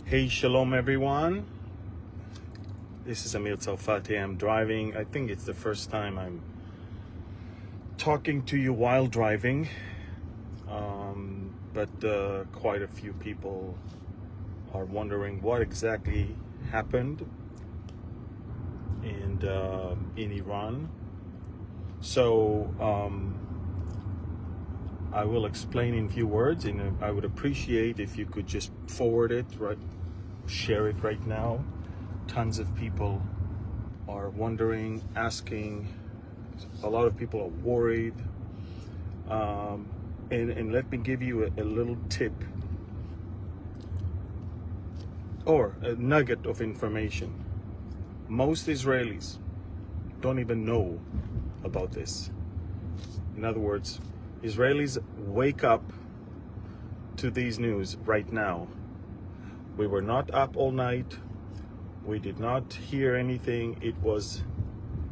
Hey, shalom everyone. This is Amir Tsarfati. I'm driving. I think it's the first time I'm talking to you while driving. But quite a few people are wondering what exactly happened in Iran. So I will explain in few words, and I would appreciate if you could just forward it, right? Share it right now. Tons of people are wondering, asking. A lot of people are worried. And let me give you a little tip or a nugget of information. Most Israelis don't even know about this. In other words, Israelis wake up to these news right now. We were not up all night. We did not hear anything. It was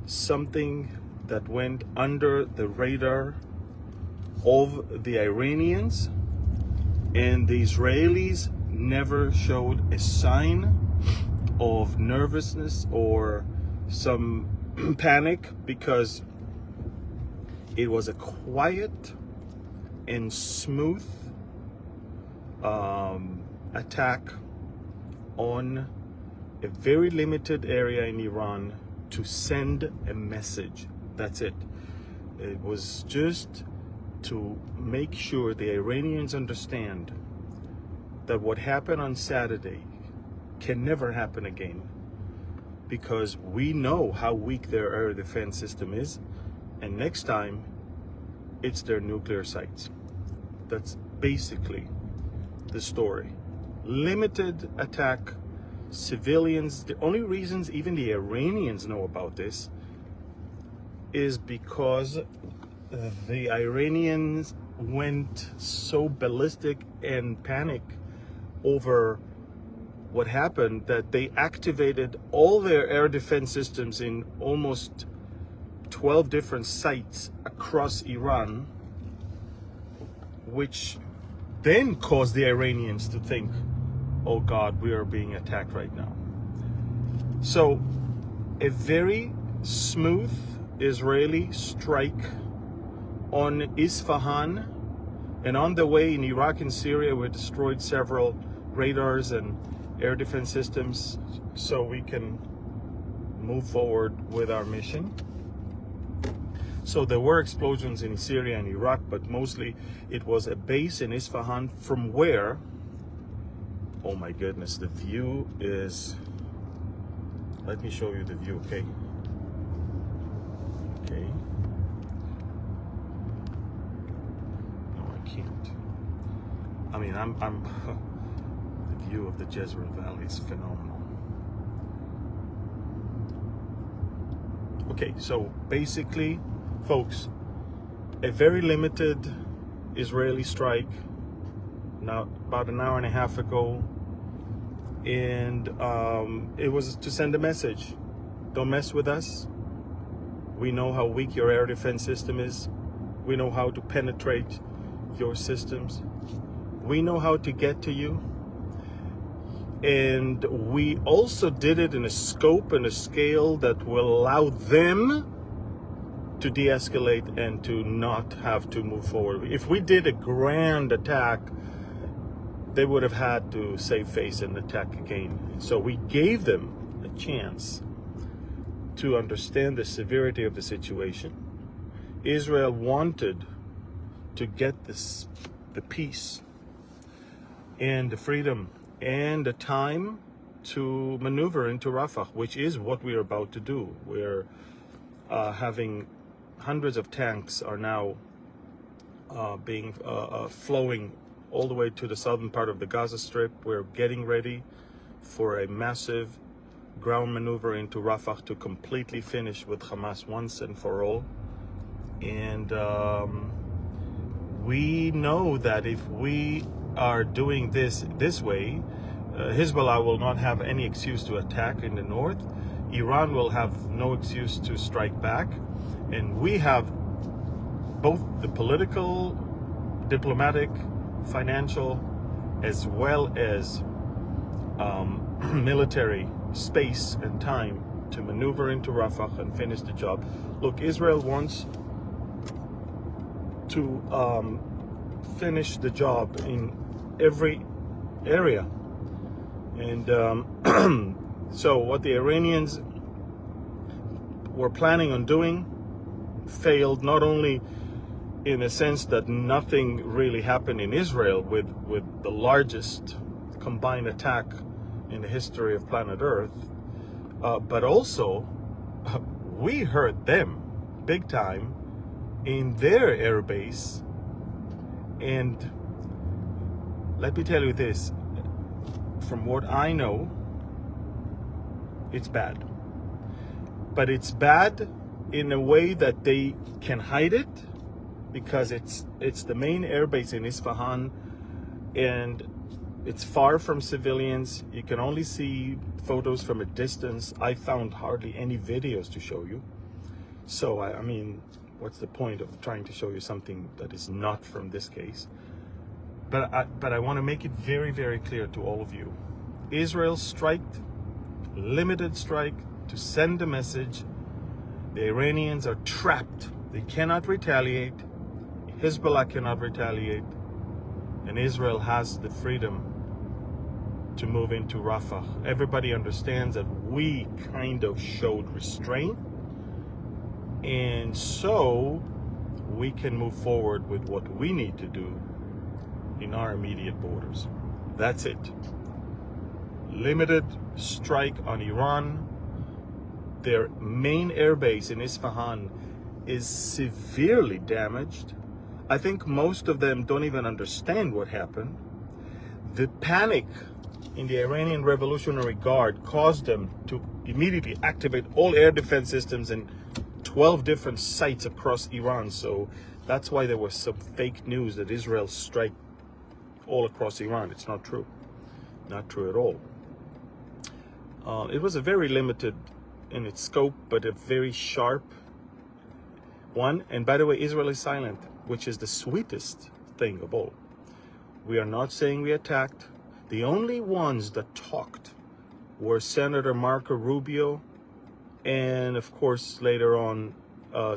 something that went under the radar of the Iranians, and the Israelis never showed a sign of nervousness or some panic, because it was a quiet and smooth attack on a very limited area in Iran to send a message. That's it. It was just to make sure the Iranians understand that what happened on Saturday can never happen again, because we know how weak their air defense system is, and next time it's their nuclear sites. That's basically the story. Limited attack, civilians. The only reasons even the Iranians know about this is because the Iranians went so ballistic and panic over what happened that they activated all their air defense systems in almost 12 different sites across Iran, which then caused the Iranians to think, oh God, we are being attacked right now. So a very smooth Israeli strike on Isfahan, and on the way in Iraq and Syria we destroyed several radars and air defense systems so we can move forward with our mission. So there were explosions in Syria and Iraq, but mostly it was a base in Isfahan from where, oh my goodness, the view is, let me show you the view, okay? Okay. No, I can't. I mean, I'm the view of the Jezreel Valley is phenomenal. Okay, so basically, folks, a very limited Israeli strike now about an hour and a half ago, and it was to send a message: don't mess with us. We know how weak your air defense system is. We know how to penetrate your systems. We know how to get to you. And we also did it in a scope and a scale that will allow them to de-escalate and to not have to move forward. If we did a grand attack, they would have had to save face and attack again. So we gave them a chance to understand the severity of the situation. Israel wanted to get the peace and the freedom and the time to maneuver into Rafah, which is what we're about to do. We're having hundreds of tanks are now being flowing all the way to the southern part of the Gaza Strip. We're getting ready for a massive ground maneuver into Rafah to completely finish with Hamas once and for all. And we know that if we are doing this way, Hezbollah will not have any excuse to attack in the north. Iran will have no excuse to strike back. And we have both the political, diplomatic, financial, as well as military space and time to maneuver into Rafah and finish the job. Look, Israel wants to finish the job in every area. And so what the Iranians were planning on doing failed, not only in a sense that nothing really happened in Israel with the largest combined attack in the history of planet Earth, but also we hurt them big time in their air base. And let me tell you this, from what I know, it's bad. But it's bad in a way that they can hide it, because it's the main air base in Isfahan, and it's far from civilians. You can only see photos from a distance. I found hardly any videos to show you. So I mean, what's the point of trying to show you something that is not from this case? But I want to make it very, very clear to all of you. Israel striked, limited strike, to send a message. The Iranians are trapped. They cannot retaliate. Hezbollah cannot retaliate. And Israel has the freedom to move into Rafah. Everybody understands that we kind of showed restraint, and so we can move forward with what we need to do in our immediate borders. That's it. Limited strike on Iran. Their main airbase in Isfahan is severely damaged. I think most of them don't even understand what happened. The panic in the Iranian Revolutionary Guard caused them to immediately activate all air defense systems in 12 different sites across Iran. So that's why there was some fake news that Israel strike all across Iran. It's not true. Not true at all. It was a very limited in its scope, but a very sharp one. And by the way, Israel is silent, which is the sweetest thing of all. We are not saying we attacked. The only ones that talked were Senator Marco Rubio and, of course, later on,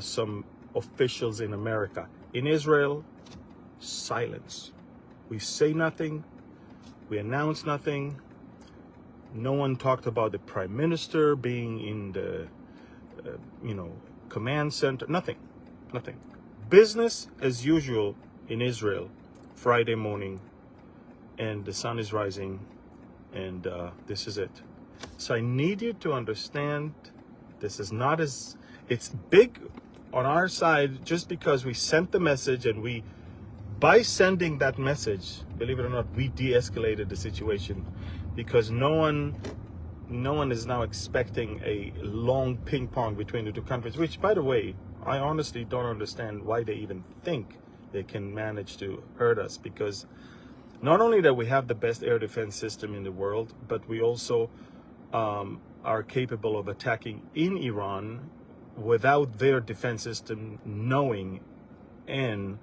some officials in America. In Israel, silence. We say nothing. We announce nothing. No one talked about the prime minister being in the, command center. Nothing. Business as usual in Israel, Friday morning, and the sun is rising, and this is it. So I need you to understand, this is not as, it's big on our side just because we sent the message, and we, by sending that message, believe it or not, we de-escalated the situation, because no one is now expecting a long ping pong between the two countries, which, by the way, I honestly don't understand why they even think they can manage to hurt us, because not only that we have the best air defense system in the world, but we also are capable of attacking in Iran without their defense system knowing and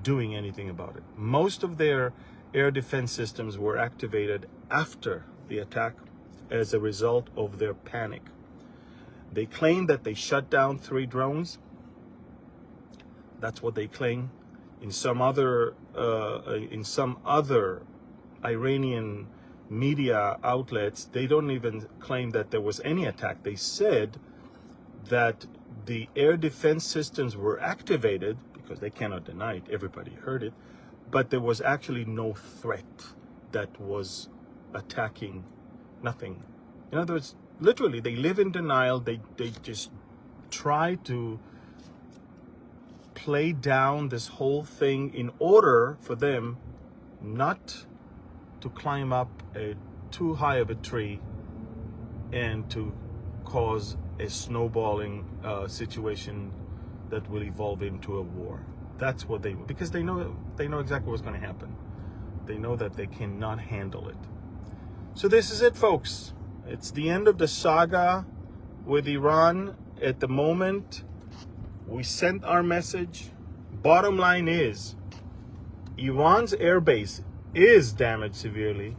doing anything about it. Most of their air defense systems were activated after the attack as a result of their panic. They claim that they shut down 3 drones. That's what they claim. In some other Iranian media outlets, they don't even claim that there was any attack. They said that the air defense systems were activated, because they cannot deny it, everybody heard it, but there was actually no threat that was attacking, nothing. In other words, literally, they live in denial. They just try to play down this whole thing in order for them not to climb up too high of a tree and to cause a snowballing situation that will evolve into a war. That's what they, because they know exactly what's going to happen. They know that they cannot handle it. So this is it, folks. It's the end of the saga with Iran. At the moment, we sent our message. Bottom line is, Iran's airbase is damaged severely.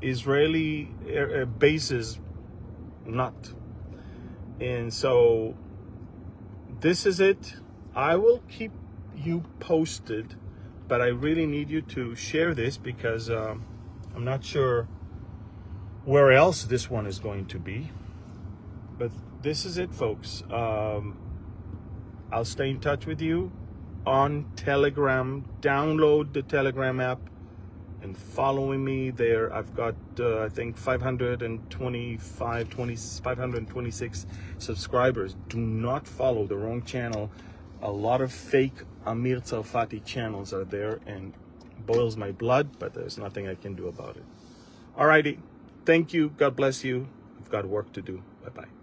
Israeli bases not. And so this is it. I will keep you posted, but I really need you to share this because I'm not sure where else this one is going to be. But this is it, folks. I'll stay in touch with you on Telegram. Download the Telegram app and following me there. I've got I think 526 subscribers. Do not follow the wrong channel. A lot of fake Amir Tsarfati channels are there and boils my blood, but there's nothing I can do about it. Alrighty, thank you. God bless you. I've got work to do. Bye-bye.